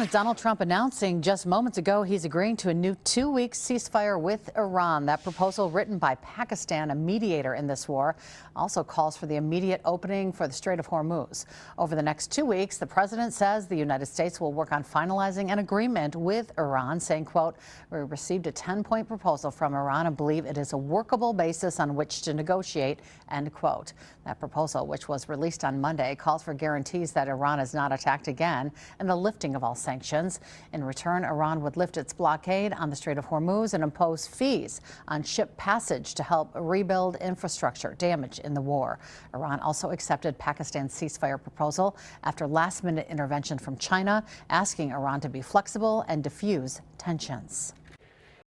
Donald Trump announcing just moments ago he's agreeing to a new 2-week ceasefire with Iran. That proposal, written by Pakistan, a mediator in this war, also calls for the immediate opening for the Strait of Hormuz. Over the next 2 weeks, the president says the United States will work on finalizing an agreement with Iran, saying, quote, "We received a 10-point proposal from Iran and believe it is a workable basis on which to negotiate," end quote. That proposal, which was released on Monday, calls for guarantees that Iran is not attacked again and the lifting of all sanctions. In return, Iran would lift its blockade on the Strait of Hormuz and impose fees on ship passage to help rebuild infrastructure damaged in the war. Iran also accepted Pakistan's ceasefire proposal after last-minute intervention from China, asking Iran to be flexible and defuse tensions.